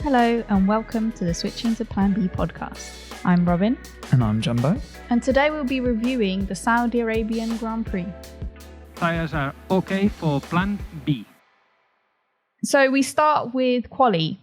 Hello and welcome to the Switching to Plan B podcast. I'm Robin. And I'm Jumbo. And today we'll be reviewing the Saudi Arabian Grand Prix. Tires are okay for Plan B. So we start with quali,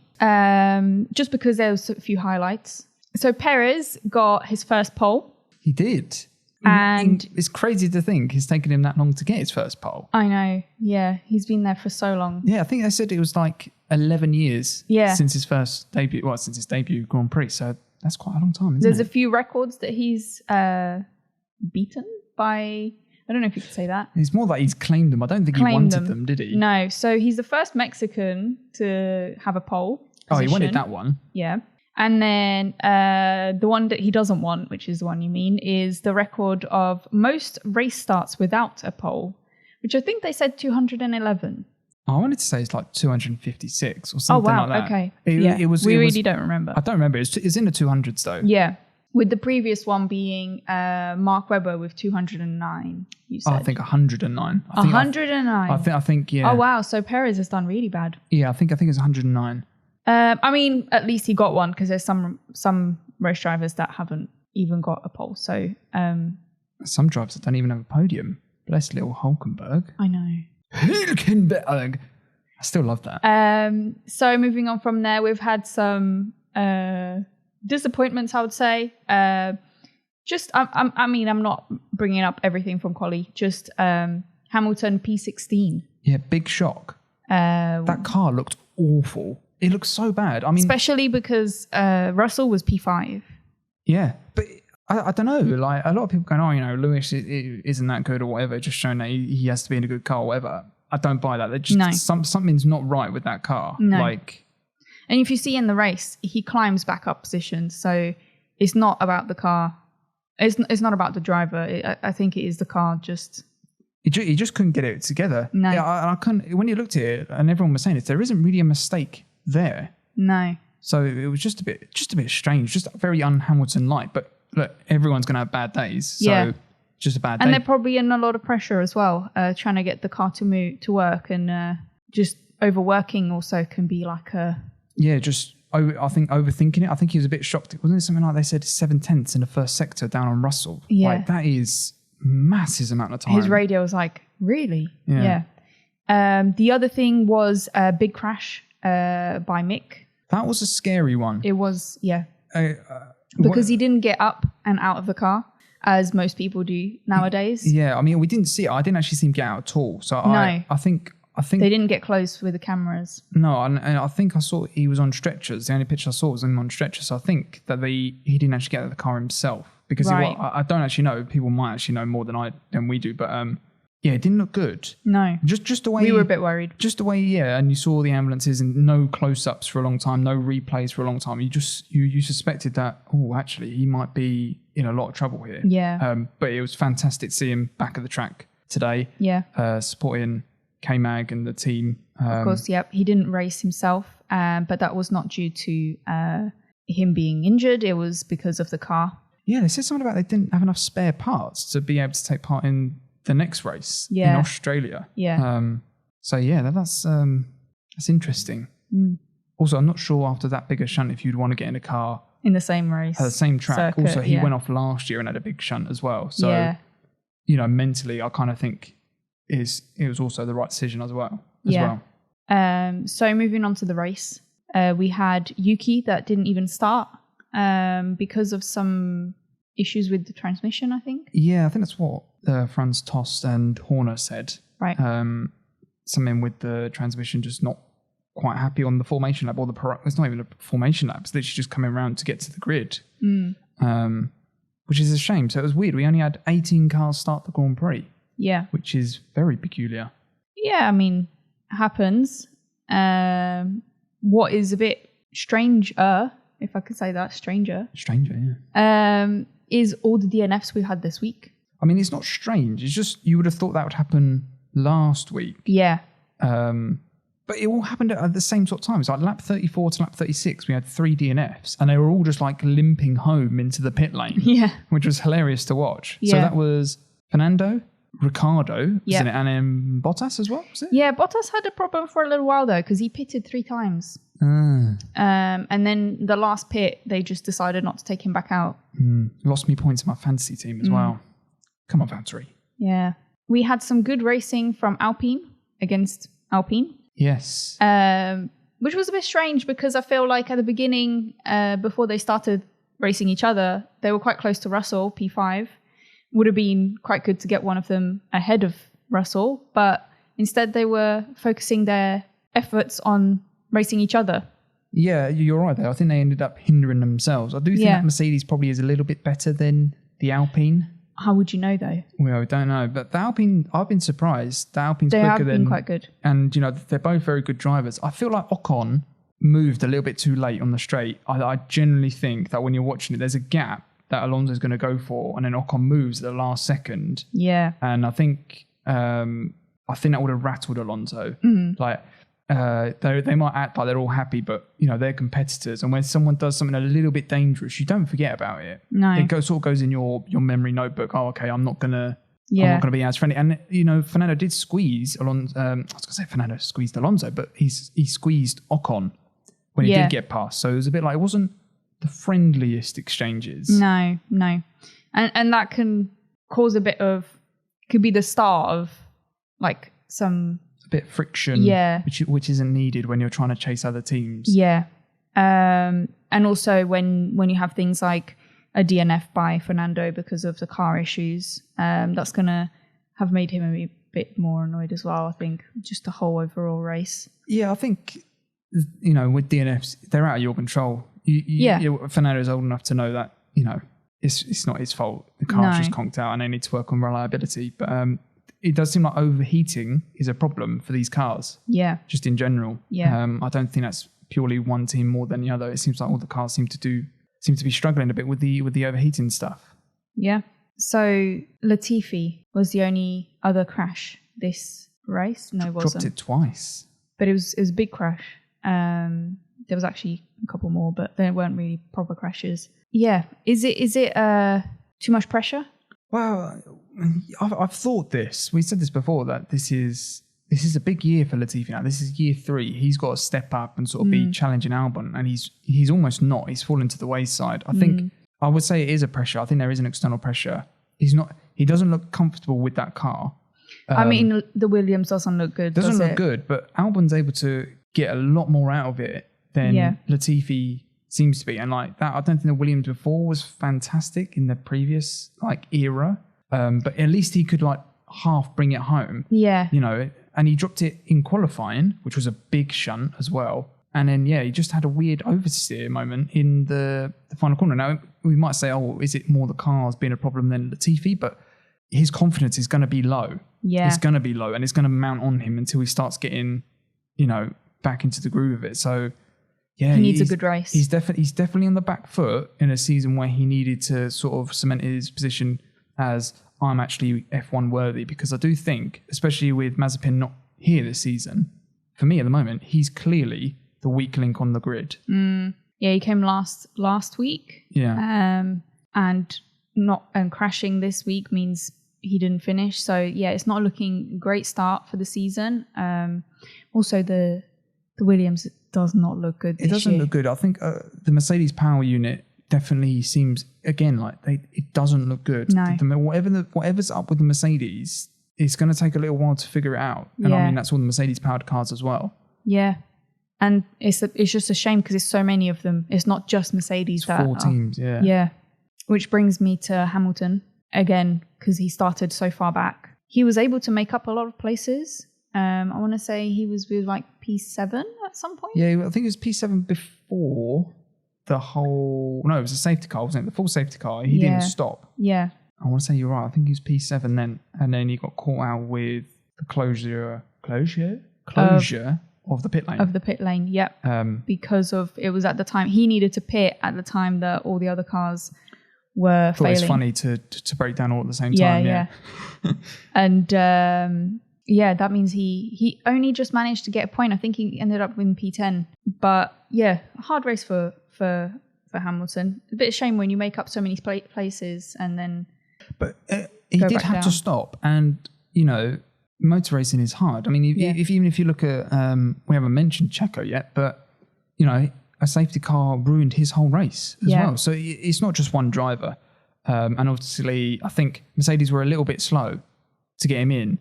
just because there's a few highlights. So Perez got his first pole. He did. And it's crazy to think it's taken him that long to get his first pole. I know, yeah. He's been there for so long. Yeah, I think they said it was like 11 years since his first debut, since his debut Grand Prix. So that's quite a long time, isn't There's it? a few records that he's beaten by, I don't know if you could say that. It's more like he's claimed them. I don't think he wanted them, did he? No, so he's the first Mexican to have a pole position. Oh, he wanted that one. Yeah. And then the one that he doesn't want, which is the one you mean, is the record of most race starts without a pole, which I think they said 211. I wanted to say it's like 256 or something like that. Oh, wow, okay. We really don't remember. I don't remember. It's in the 200s though. Yeah. With the previous one being Mark Webber with 209, you said. I think 109. 109? I think, yeah. Oh, wow. So Perez has done really bad. Yeah, I think it's 109. I mean, at least he got one because there's some race drivers that haven't even got a pole. So some drivers that don't even have a podium. Bless little Hulkenberg. I know. Hulkenberg. I still love that. So moving on from there, we've had some disappointments, I would say. I'm not bringing up everything from quali. Just Hamilton P16. Yeah, big shock. That car looked awful. It looks so bad. I mean, especially because Russell was P5. Yeah, but I don't know. Like a lot of people going, Lewis isn't that good or whatever. Just showing that he has to be in a good car or whatever. I don't buy that. Something's not right with that car. No. And if you see in the race, he climbs back up positions. So it's not about the car. It's not about the driver. I think it is the car just. He just couldn't get it together. No. Yeah, I couldn't. When you looked at it, and everyone was saying it, there isn't really a mistake there. No. So it was just a bit strange, just very un-Hamilton-like. But look, everyone's going to have bad days. So just a bad day. And they're probably in a lot of pressure as well, trying to get the car to work, and just overworking also can be like a... Yeah, I think overthinking it. I think he was a bit shocked. Wasn't it something like they said 7/10 in the first sector down on Russell? Yeah. Like that is massive amount of time. His radio was like, really? Yeah. The other thing was a big crash by Mick. That was a scary one. It was, yeah. Because he didn't get up and out of the car, as most people do nowadays. Yeah, I mean, we didn't see it. I didn't actually see him get out at all. So no. I think they didn't get close with the cameras. No, and I think I saw he was on stretchers. The only picture I saw was him on stretchers. So I think that he didn't actually get out of the car himself. Because I don't actually know. People might actually know more than we do. But yeah, it didn't look good. No. Just the way... We were a bit worried. Just the way, yeah. And you saw the ambulances and no close-ups for a long time, no replays for a long time. You suspected that, actually, he might be in a lot of trouble here. Yeah. But it was fantastic to see him back at the track today. Yeah. Supporting K-Mag and the team. Of course, yep. He didn't race himself, but that was not due to him being injured. It was because of the car. Yeah, they said something about they didn't have enough spare parts to be able to take part in the next race in Australia. Yeah. So yeah, that's interesting. Also, I'm not sure after that bigger shunt if you'd want to get in a car in the same race, at the same track. Circuit, also, he went off last year and had a big shunt as well. So mentally, I kind of think it was also the right decision as well. So moving on to the race, we had Yuki that didn't even start because of some issues with the transmission, I think. Yeah, I think that's what Franz Tost and Horner said. Right. Something with the transmission just not quite happy on the formation lap, or it's not even a formation lap, it's literally just coming around to get to the grid. Which is a shame. So it was weird. We only had 18 cars start the Grand Prix. Yeah. Which is very peculiar. Yeah, I mean, happens. What is a bit stranger, if I could say that, stranger, yeah. Is all the DNFs we had this week. I mean, it's not strange. It's just you would have thought that would happen last week. Yeah. But it all happened at the same sort of time. It's like lap 34 to lap 36. We had 3 DNFs, and they were all just like limping home into the pit lane. Yeah. Which was hilarious to watch. Yeah. So that was Fernando, Ricciardo, and Bottas as well, was it? Yeah, Bottas had a problem for a little while though, because he pitted 3 times. And then the last pit, they just decided not to take him back out. Lost me points in my fantasy team as well. Come on, Valtteri. Yeah. We had some good racing from Alpine against Alpine. Yes. Which was a bit strange because I feel like at the beginning, before they started racing each other, they were quite close to Russell, P5. Would have been quite good to get one of them ahead of Russell, but instead they were focusing their efforts on racing each other. Yeah, you're right there. I think they ended up hindering themselves. I do think that Mercedes probably is a little bit better than the Alpine. How would you know though? Well, I don't know. But the Alpine, I've been surprised. The Alpine's they quicker have than... been quite good. And, you know, they're both very good drivers. I feel like Ocon moved a little bit too late on the straight. I generally think that when you're watching it, there's a gap that Alonso's going to go for, and then Ocon moves at the last second. Yeah. And I think that would have rattled Alonso. Like, they might act like they're all happy, but, you know, they're competitors. And when someone does something a little bit dangerous, you don't forget about it. No. It sort of goes in your memory notebook. Oh, okay, I'm not going to be as friendly. And, you know, Fernando did squeeze Alonso. I was going to say Fernando squeezed Alonso, but he squeezed Ocon when he did get past. So it was a bit like, it wasn't the friendliest exchanges. No. And that can cause could be the start of like some... a bit of friction, which isn't needed when you're trying to chase other teams. Yeah. And also when you have things like a DNF by Fernando because of the car issues, that's going to have made him a bit more annoyed as well, I think, just the whole overall race. Yeah, I think, you know, with DNFs, they're out of your control. Fernando's old enough to know that, you know, it's not his fault. The car's just conked out and they need to work on reliability. But it does seem like overheating is a problem for these cars. Yeah. Just in general. Yeah. I don't think that's purely one team more than the other. It seems like all the cars seem to be struggling a bit with the overheating stuff. Yeah. So Latifi was the only other crash this race. No, it wasn't. Dropped it twice. But it was a big crash. There was actually a couple more, but they weren't really proper crashes. Yeah. Is it too much pressure? Well, I've thought this. We said this before, that this is a big year for Latifi now. This is year 3. He's got to step up and sort of be challenging Albon, and he's almost not. He's fallen to the wayside. I think I would say it is a pressure. I think there is an external pressure. He doesn't look comfortable with that car. I mean, the Williams doesn't look good. Doesn't look good, but Albon's able to get a lot more out of it than Latifi seems to be. And like that, I don't think the Williams before was fantastic in the previous like era. But at least he could like half bring it home. Yeah. You know, and he dropped it in qualifying, which was a big shunt as well. And then, he just had a weird oversteer moment in the final corner. Now, we might say, oh, is it more the cars being a problem than Latifi? But his confidence is going to be low. Yeah. It's going to be low, and it's going to mount on him until he starts getting, you know, back into the groove of it. So, yeah. He needs a good race. He's definitely on the back foot in a season where he needed to sort of cement his position as I'm actually F1 worthy, because I do think, especially with Mazepin not here this season, for me at the moment, he's clearly the weak link on the grid. Yeah, he came last week. Yeah. And crashing this week means he didn't finish. So yeah, it's not looking a great start for the season. Also the Williams does not look good this year. It doesn't look good. I think the Mercedes power unit definitely seems, again, like it doesn't look good. No. Whatever's up with the Mercedes, it's going to take a little while to figure it out. And I mean, that's all the Mercedes powered cars as well. Yeah. And it's just a shame because there's so many of them. It's not just Mercedes. It's 4 teams, yeah. Yeah. Which brings me to Hamilton again, because he started so far back. He was able to make up a lot of places. I want to say he was with like P7 at some point. Yeah, I think it was P7 before the whole... No, it was a safety car, wasn't it? The full safety car. He didn't stop. Yeah. I want to say you're right. I think he was P7 then. And then he got caught out with the closure of the pit lane. Of the pit lane, yep. Because it was at the time... He needed to pit at the time that all the other cars were failing. It's funny to break down all at the same time. Yeah. And... that means he only just managed to get a point. I think he ended up in P10. But yeah, a hard race for Hamilton. A bit of shame when you make up so many places and then. But he did have to stop, and you know, motor racing is hard. I mean, even if you look at, we haven't mentioned Checo yet, but you know, a safety car ruined his whole race as Yeah. well. So it's not just one driver. And obviously, I think Mercedes were a little bit slow to get him in.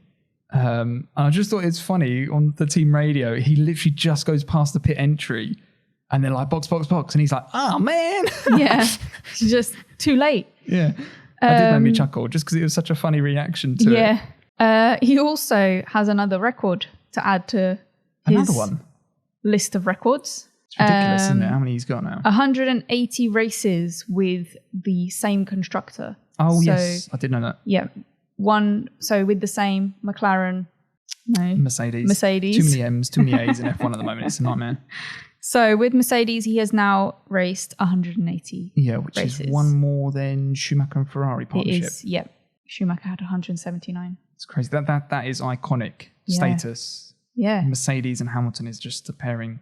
And I just thought it's funny on the team radio, he literally just goes past the pit entry and they're like, box, box, box. And he's like, oh, man. Yeah. It's just too late. Yeah. That did make me chuckle just because it was such a funny reaction to it. Yeah. He also has another record to add to his Another one. list of records. It's ridiculous, isn't it? How many he's got now? 180 races with the same constructor. Oh, So, yes. I did know that. Yeah. So with the same McLaren, Mercedes. Too many M's, too many A's in F1 at the moment. It's a nightmare. So with Mercedes, he has now raced 180 which races. is one more than Schumacher and Ferrari partnership. It is, yeah. Schumacher had 179. It's crazy. That is iconic status. Yeah. Mercedes and Hamilton is just a pairing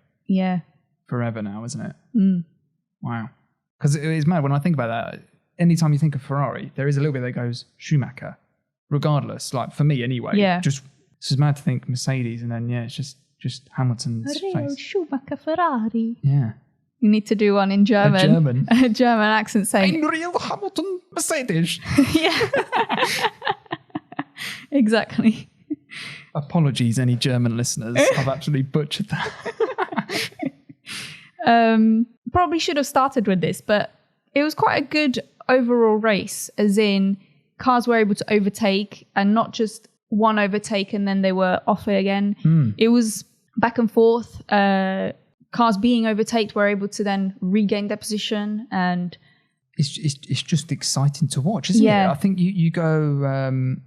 forever now, isn't it? Mm. Wow. Because it is mad when I think about that. Anytime you think of Ferrari, there is a little bit that goes Schumacher, regardless. Like for me anyway. Yeah. Just it's just mad to think Mercedes and then it's just Hamilton's face. Schumacher Ferrari. Yeah. You need to do one in German. A German accent saying. Ein real Hamilton Mercedes. Yeah. Exactly. Apologies, any German listeners. I've absolutely butchered that. Probably should have started with this, but it was quite a good overall race, as in cars were able to overtake and not just one overtake and then they were off again. It was back and forth. Cars being overtaken were able to then regain their position, and it's just exciting to watch, isn't it? I think you go,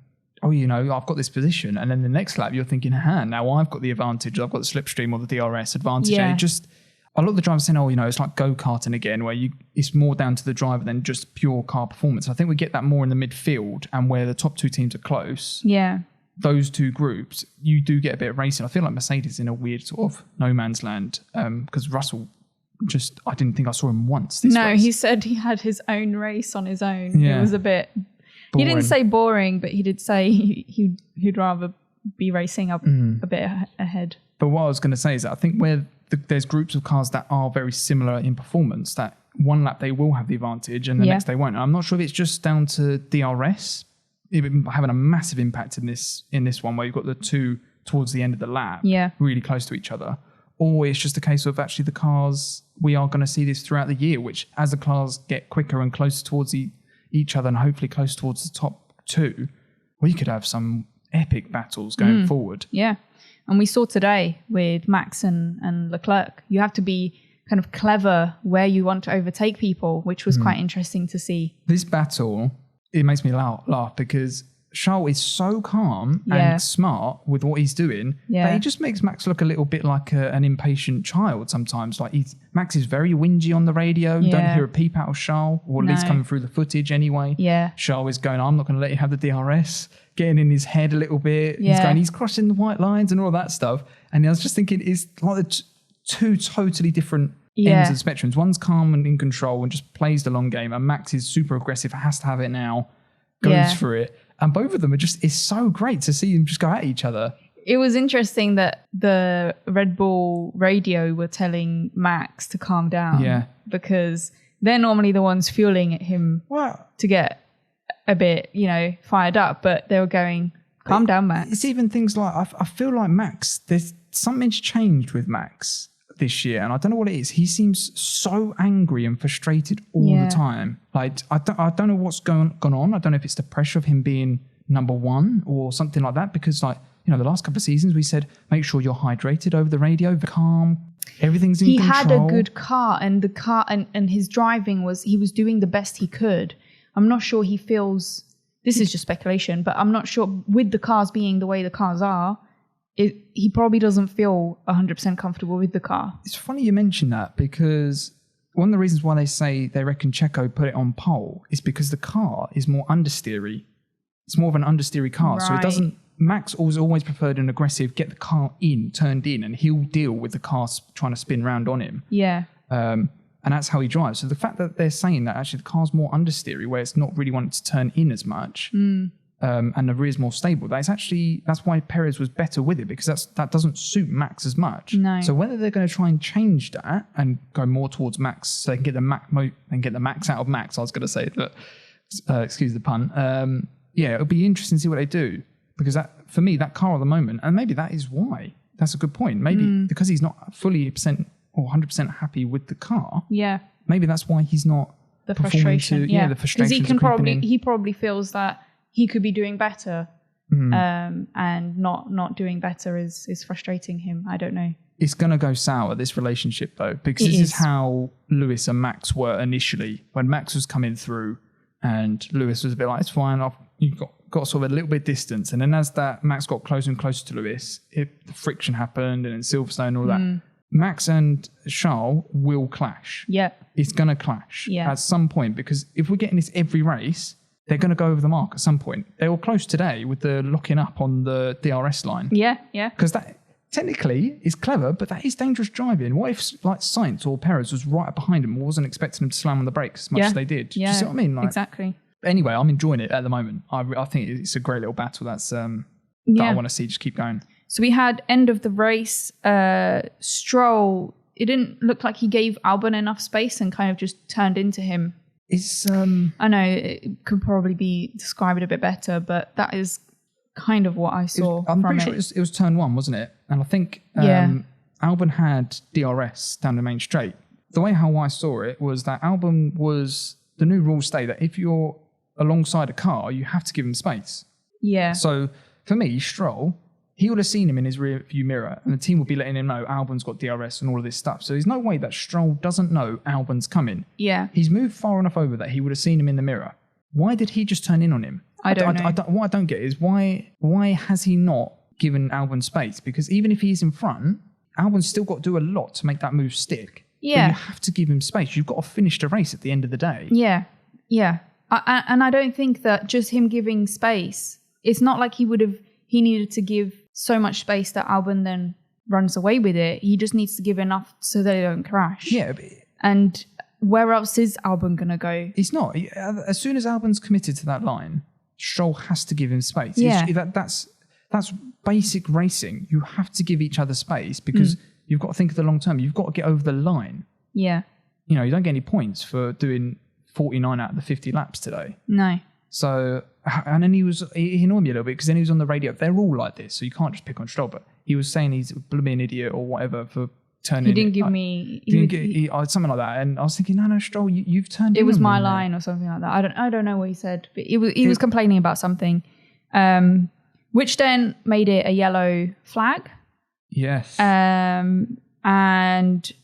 I've got this position, and then the next lap you're thinking, now I've got the advantage. I've got the slipstream or the DRS advantage. Yeah. And it just, a lot of the drivers saying, it's like go-karting again, where it's more down to the driver than just pure car performance. I think we get that more in the midfield, and where the top two teams are close. Yeah. Those two groups, you do get a bit of racing. I feel like Mercedes is in a weird sort of no man's land, because Russell I didn't think I saw him once this race. He said he had his own race on his own. Yeah. It was a bit... Boring. He didn't say boring, but he did say he'd rather be racing up a bit ahead. But what I was going to say is that I think where there's groups of cars that are very similar in performance, that one lap they will have the advantage and the next they won't. And I'm not sure if it's just down to DRS having a massive impact in this one, where you've got the two towards the end of the lap really close to each other, or it's just a case of actually the cars, we are going to see this throughout the year, which as the cars get quicker and closer towards each other and hopefully close towards the top two, we could have some epic battles going forward. Yeah. And we saw today with Max and Leclerc, you have to be kind of clever where you want to overtake people, which was quite interesting to see. This battle, it makes me laugh because Charles is so calm and smart with what he's doing that he just makes Max look a little bit like an impatient child sometimes. Like Max is very whingy on the radio. You don't hear a peep out of Charles, or at least coming through the footage anyway. Yeah. Charles is going, I'm not going to let you have the DRS, getting in his head a little bit. Yeah. He's crossing the white lines and all that stuff. And I was just thinking, it's like the two totally different ends of the spectrums. One's calm and in control and just plays the long game, and Max is super aggressive, has to have it now, goes for it. And both of them it's so great to see them just go at each other. It was interesting that the Red Bull radio were telling Max to calm down. Yeah. Because they're normally the ones fueling at him to get a bit, fired up. But they were going, calm down, Max. It's even things like, I feel like Max, something's changed with Max this year, and I don't know what it is. He seems so angry and frustrated all the time. Like I don't know what's gone on. I don't know if it's the pressure of him being number one or something like that, because the last couple of seasons we said make sure you're hydrated over the radio, calm, everything's in control. He had a good car, and the car and his driving he was doing the best he could. I'm not sure he feels, this is just speculation, but I'm not sure with the cars being the way the cars are, he probably doesn't feel 100% comfortable with the car. It's funny you mention that, because one of the reasons why they say they reckon Checo put it on pole is because the car is more understeery. It's more of an understeery car. Right. So it doesn't... Max always preferred an aggressive, get the car turned in, and he'll deal with the car trying to spin round on him. Yeah. And that's how he drives. So the fact that they're saying that actually the car's more understeery, where it's not really wanting to turn in as much, and the rear's more stable, that's why Perez was better with it, because that doesn't suit Max as much. No. So whether they're going to try and change that and go more towards Max, so they can get the max out of Max, I was going to say, but excuse the pun. It'll be interesting to see what they do, because that, for me, that car at the moment, and maybe that is why. That's a good point. Maybe because he's not fully % or 100% happy with the car. Yeah. Maybe that's why he's not the performing frustration. the frustration. Because he probably feels that he could be doing better, and not doing better is frustrating him. I don't know. It's going to go sour, this relationship, though, because this is how Lewis and Max were initially. When Max was coming through and Lewis was a bit like, it's fine, you've got sort of a little bit distance. And then as that Max got closer and closer to Lewis, the friction happened, and in Silverstone and all that. Max and Charles will clash. Yeah. It's going to clash at some point, because if we're getting this every race, they're going to go over the mark at some point. They were close today with the locking up on the DRS line. Yeah, yeah. Because that technically is clever, but that is dangerous driving. What if like Sainz or Perez was right behind him and wasn't expecting them to slam on the brakes as much as they did? Do you see what I mean? Like, exactly. Anyway, I'm enjoying it at the moment. I think it's a great little battle that I want to see just keep going. So we had end of the race. Stroll, it didn't look like he gave Albon enough space and kind of just turned into him. It's I know it could probably be described a bit better, but that is kind of what I saw. I'm pretty sure it was turn 1, wasn't it? And I think Albon had DRS down the main straight. The way how I saw it was that Albon was, the new rules state that if you're alongside a car, you have to give him space. Yeah. So for me, Stroll, he would have seen him in his rear view mirror, and the team would be letting him know Albon's got DRS and all of this stuff. So there's no way that Stroll doesn't know Albon's coming. Yeah. He's moved far enough over that he would have seen him in the mirror. Why did he just turn in on him? I don't know. What I don't get is why has he not given Albon space? Because even if he's in front, Albon's still got to do a lot to make that move stick. Yeah. But you have to give him space. You've got to finish the race at the end of the day. Yeah. Yeah. And I don't think that just him giving space, it's not like he needed to give so much space that Albon then runs away with it. He just needs to give enough so they don't crash. Yeah. And where else is Albon going to go? He's not. As soon as Albon's committed to that line, Stroll has to give him space. Yeah. That's basic racing. You have to give each other space because you've got to think of the long term. You've got to get over the line. Yeah. You know, you don't get any points for doing 49 out of the 50 laps today. No. So, and then he annoyed me a little bit because then he was on the radio. They're all like this, so you can't just pick on Stroll, but he was saying he's a blooming idiot or whatever for turning. He didn't give me... something like that. And I was thinking, no, Stroll, you've turned it was my line or something like that. I don't know what he said, but he was complaining about something, which then made it a yellow flag. Yes. And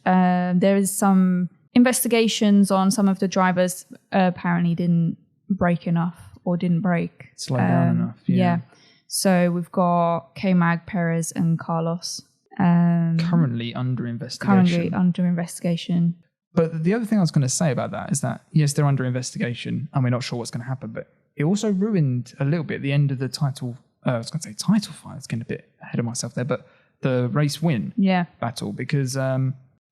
there is some investigations on some of the drivers apparently didn't brake enough or didn't brake. Slow down enough. Yeah. So we've got K-Mag, Perez and Carlos. Currently under investigation. But the other thing I was going to say about that is that, yes, they're under investigation and we're not sure what's going to happen, but it also ruined a little bit the end of the title. I was going to say title fight. I was getting a bit ahead of myself there, but the race win battle, because I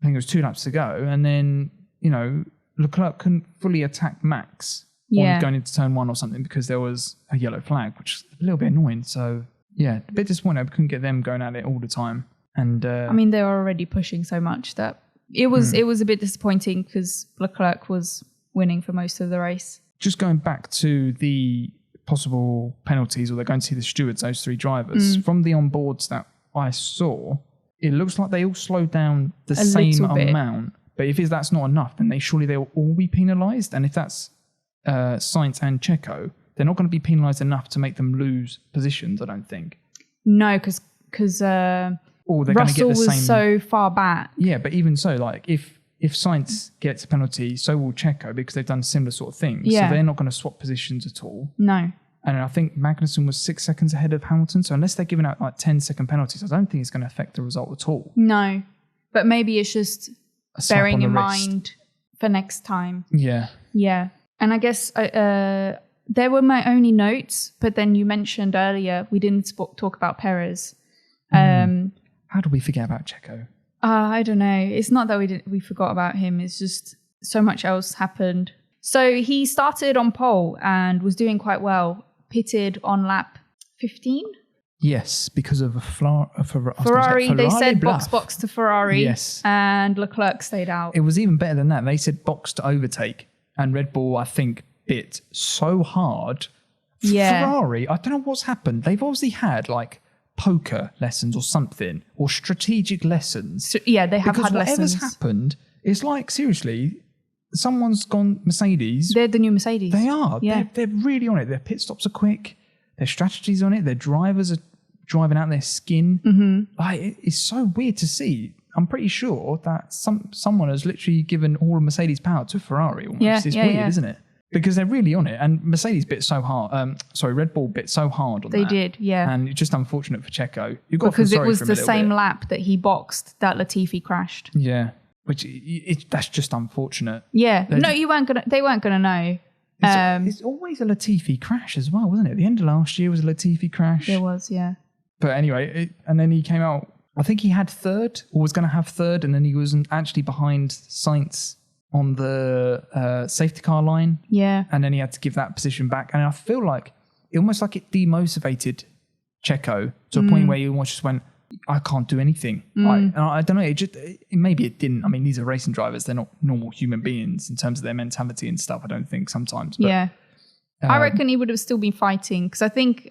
think it was 2 laps to go, and then, you know, Leclerc couldn't fully attack Max on going into turn 1 or something because there was a yellow flag, which is a little bit annoying. So, yeah, a bit disappointed. We couldn't get them going at it all the time. And I mean, they were already pushing so much that it was a bit disappointing because Leclerc was winning for most of the race. Just going back to the possible penalties, or they're going to see the stewards, those 3 drivers, from the onboards that I saw, it looks like they all slowed down the same amount. But if that's not enough, then they'll all be penalised. And if that's Sainz and Checo, they're not going to be penalised enough to make them lose positions, I don't think. No, because Russell was so far back. Yeah, but even so, like if Sainz gets a penalty, so will Checo, because they've done similar sort of things. Yeah. So they're not going to swap positions at all. No. And I think Magnussen was 6 seconds ahead of Hamilton. So unless they're giving out like 10-second penalties, I don't think it's going to affect the result at all. No. But maybe it's just bearing in mind for next time. Yeah. Yeah. And I guess there were my only notes, but then you mentioned earlier we didn't talk about Perez. How did we forget about Checo? I don't know. It's not that we forgot about him. It's just so much else happened. So he started on pole and was doing quite well. pitted on lap 15. Yes, because of a Ferrari, they said bluff. box to Ferrari. Yes. And Leclerc stayed out. It was even better than that. They said box to overtake. And Red Bull, I think, bit so hard. Yeah. Ferrari, I don't know what's happened. They've obviously had like poker lessons or something, or strategic lessons. So, yeah, they have because had lessons. Whatever's happened, it's like, seriously, someone's gone Mercedes. They're the new Mercedes. They are. Yeah. They're really on it. Their pit stops are quick. Their strategy's on it. Their drivers are driving out their skin. Mm-hmm. Like, it's so weird to see. I'm pretty sure that someone has literally given all of Mercedes power to Ferrari almost. Yeah, It's weird, isn't it? Because they're really on it. And Mercedes bit so hard. Red Bull bit so hard on that. They did, yeah. And it's just unfortunate for Checo. You've got because to feel it sorry was for him the a little same bit. lap that he boxed that Latifi crashed. Yeah. Which, that's just unfortunate. Yeah. No, they weren't gonna know. It's always a Latifi crash as well, wasn't it? The end of last year was a Latifi crash. There was, yeah. But anyway, and then he came out, I think he had third, or was going to have third, and then he wasn't actually behind Sainz on the safety car line. Yeah. And then he had to give that position back. And I feel like it almost like it demotivated Checo to a point where he almost just went, I can't do anything. And I don't know, maybe it didn't. I mean, these are racing drivers. They're not normal human beings in terms of their mentality and stuff, I don't think sometimes. But, yeah. I reckon he would have still been fighting because I think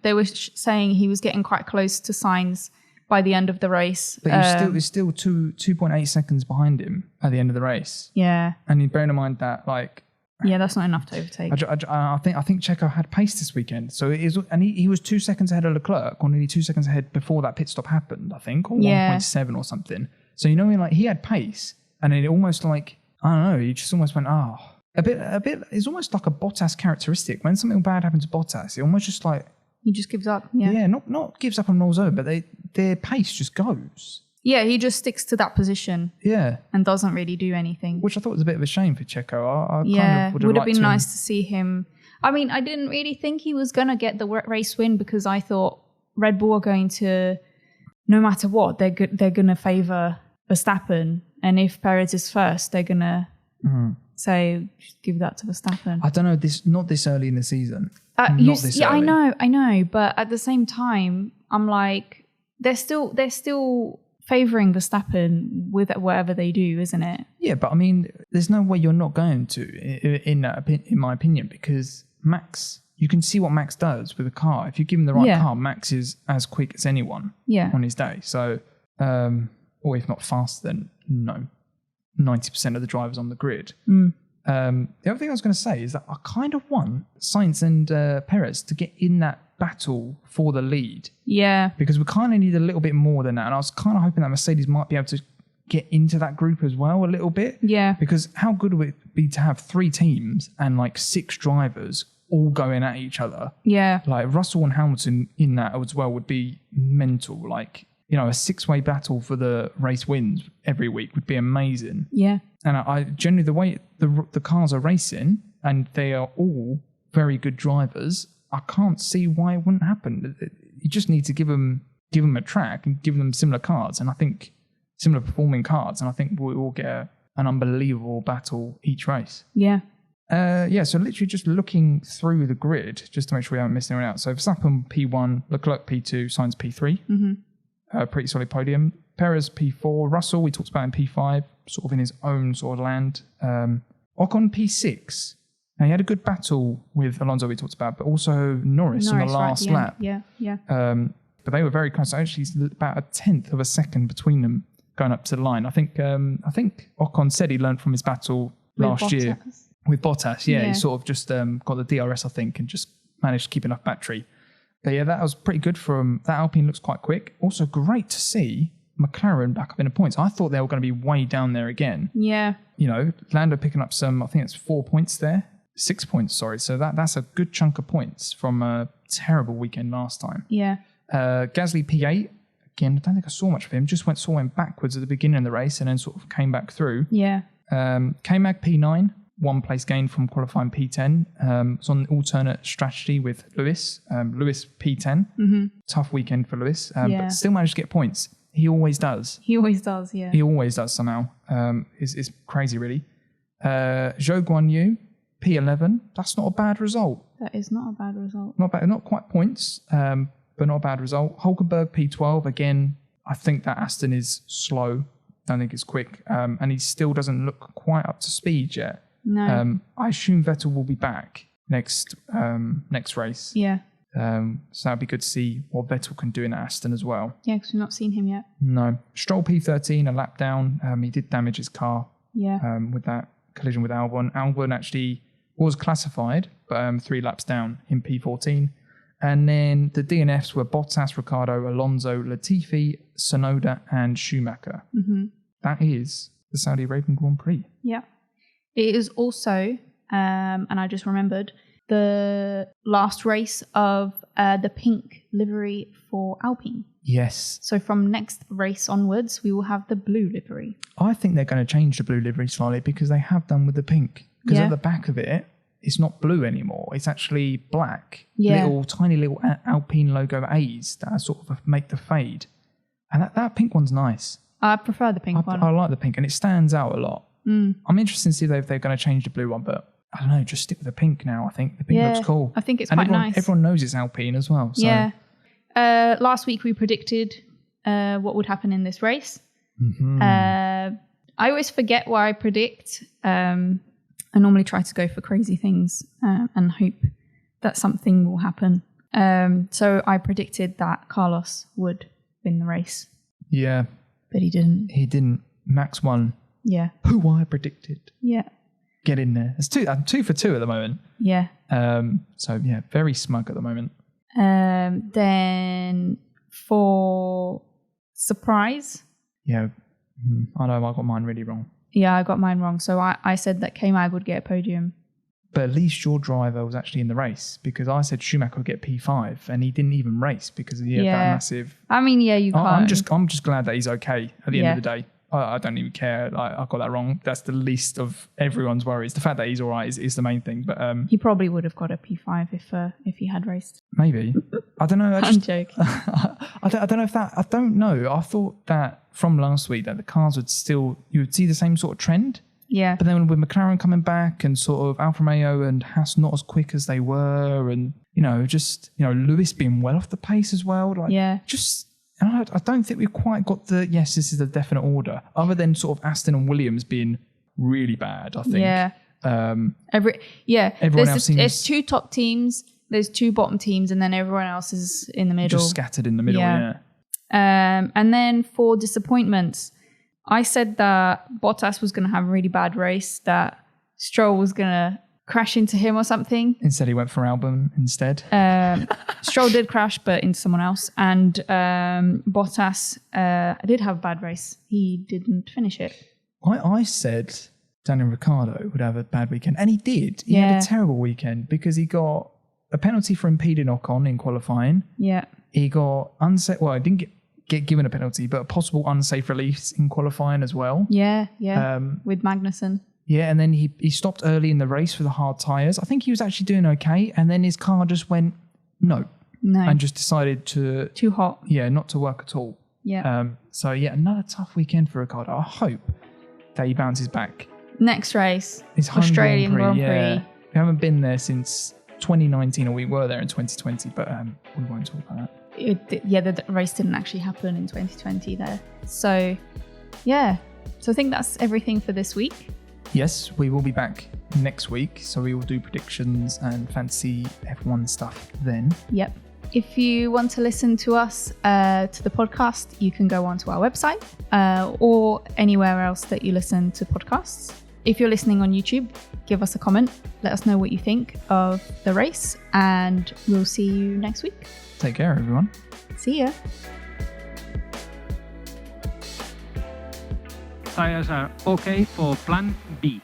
they were saying he was getting quite close to Sainz by the end of the race. But he's still 2.8 seconds behind him at the end of the race. Yeah. And bearing in mind that, like... Yeah, that's not enough to overtake. I think Checo had pace this weekend. So it is, and he was 2 seconds ahead of Leclerc, or nearly 2 seconds ahead before that pit stop happened, I think, or 1.7 or something. So, you know, like he had pace, and it almost like, I don't know, he just almost went, a bit, it's almost like a Bottas characteristic. When something bad happens to Bottas, it almost just like... He just gives up, yeah. Yeah, not gives up and rolls over, but their pace just goes. Yeah, he just sticks to that position. Yeah. And doesn't really do anything. Which I thought was a bit of a shame for Checo. I yeah, kind of would have been nice to see him. I mean, I didn't really think he was going to get the race win because I thought Red Bull are going to, no matter what, they're going to favour Verstappen. And if Perez is first, they're going to say, just give that to Verstappen. I don't know, not this early in the season. I know. But at the same time, I'm like, they're still favouring Verstappen with whatever they do, isn't it? Yeah, but I mean, there's no way you're not going to, in my opinion, because Max, you can see what Max does with a car. If you give him the right car, Max is as quick as anyone on his day. So, or if not faster than 90% of the drivers on the grid. The other thing I was going to say is that I kind of want Sainz and Perez to get in that battle for the lead. Yeah. Because we kind of need a little bit more than that. And I was kind of hoping that Mercedes might be able to get into that group as well a little bit. Yeah. Because how good would it be to have 3 teams and like 6 drivers all going at each other? Yeah. Like Russell and Hamilton in that as well would be mental. Like, you know, a 6-way battle for the race wins every week would be amazing. Yeah. And I generally, the way the cars are racing and they are all very good drivers, I can't see why it wouldn't happen. You just need to give them a track and give them similar cars, and I think similar performing cars, and I think we will get an unbelievable battle each race. Yeah. So literally just looking through the grid just to make sure we haven't missed anyone out. So Verstappen P1, Leclerc P2, Sainz P3. Pretty solid podium. Perez P4, Russell we talked about in P5, sort of in his own sort of land. Ocon P6. Now, he had a good battle with Alonso we talked about, but also Norris on the last lap. Yeah. But they were very close. Actually, about a 1/10 of a second between them going up to the line. I think Ocon said he learned from his battle last year with Bottas. Yeah, he sort of just got the DRS, I think, and just managed to keep enough battery. But yeah, that was pretty good for him. That Alpine looks quite quick. Also great to see McLaren back up in the points. I thought they were going to be way down there again. Yeah. You know, Lando picking up some, I think it's 4 points there. 6 points, sorry. So that's a good chunk of points from a terrible weekend last time. Yeah. Gasly P8. Again, I don't think I saw much of him. Just went backwards at the beginning of the race and then sort of came back through. Yeah. K-Mag P9. 1 place gain from qualifying P10. Was on alternate strategy with Lewis. Lewis P10. Tough weekend for Lewis. But still managed to get points. He always does. He always does, yeah. He always does somehow. It's crazy, really. Zhou Guanyu. P11. That's not a bad result. That is not a bad result. Not bad, not quite points, but not a bad result. Hulkenberg P12. Again, I think that Aston is slow. Don't think it's quick, and he still doesn't look quite up to speed yet. No. I assume Vettel will be back next race. Yeah. So that'd be good to see what Vettel can do in Aston as well. Yeah, because we've not seen him yet. No. Stroll P13, a lap down. He did damage his car. Yeah. With that collision with Albon. Albon actually was classified, but 3 laps down in P14. And then the DNFs were Bottas, Ricciardo, Alonso, Latifi, Tsunoda, and Schumacher. Mm-hmm. That is the Saudi Arabian Grand Prix. Yeah. It is also, and I just remembered, the last race of the pink livery for Alpine. Yes. So from next race onwards, we will have the blue livery. I think they're going to change the blue livery slightly because they have done with the pink. Because at the back of it, it's not blue anymore. It's actually black. Yeah. Tiny little Alpine logo A's that are sort of make the fade. And that pink one's nice. I prefer the pink one. I like the pink, and it stands out a lot. I'm interested to see if they're going to change the blue one, but I don't know, just stick with the pink now, I think. The pink looks cool. I think it's quite nice. Everyone knows it's Alpine as well. So. Yeah. Last week we predicted what would happen in this race. Mm-hmm. I always forget what I predict. I normally try to go for crazy things and hope that something will happen. So I predicted that Carlos would win the race. Yeah. But he didn't. He didn't. Max won. Yeah. Who I predicted. Yeah. Get in there. I'm 2 for 2 at the moment. Yeah. So yeah, very smug at the moment. Then for surprise. Yeah. I know I got mine really wrong. Yeah, I got mine wrong. So I said that K-Mag would get a podium. But at least your driver was actually in the race, because I said Schumacher would get P5 and he didn't even race because he had that massive... I mean, yeah, you can't. I'm just glad that he's okay at the end of the day. I don't even care. I got that wrong. That's the least of everyone's worries. The fact that he's all right is the main thing. But he probably would have got a P5 if he had raced. Maybe. I don't know. I'm joking. I don't know if that... I don't know. I thought that from last week that the cars would still... You would see the same sort of trend. Yeah. But then with McLaren coming back and sort of Alfa Romeo and Haas not as quick as they were, and, Lewis being well off the pace as well. I don't think we've quite got this is the definite order, other than sort of Aston and Williams being really bad, I think. Yeah. Everyone else seems... There's 2 top teams, there's 2 bottom teams, and then everyone else is in the middle. Just scattered in the middle, yeah. And then for disappointments, I said that Bottas was going to have a really bad race, that Stroll was going to crash into him or something. Instead, he went for Albon instead. Stroll did crash, but into someone else. And Bottas did have a bad race. He didn't finish it. I said Daniel Ricciardo would have a bad weekend, and he did. He had a terrible weekend because he got a penalty for impeding Ocon in qualifying. Yeah. He got unsafe. Well, I didn't get given a penalty, but a possible unsafe release in qualifying as well. Yeah. With Magnussen. Yeah, and then he stopped early in the race for the hard tyres. I think he was actually doing okay, and then his car just went no, and just decided to... Too hot. Yeah, not to work at all. Yeah. So yeah, another tough weekend for Ricciardo. I hope that he bounces back. Next race, it's Australian Grand Prix. Yeah. We haven't been there since 2019, or we were there in 2020, but we won't talk about that. The race didn't actually happen in 2020 there. So, yeah. So I think that's everything for this week. Yes, we will be back next week. So we will do predictions and fantasy F1 stuff then. Yep. If you want to listen to us, to the podcast, you can go onto our website or anywhere else that you listen to podcasts. If you're listening on YouTube, give us a comment. Let us know what you think of the race, and we'll see you next week. Take care, everyone. See ya. Tires are okay for plan B.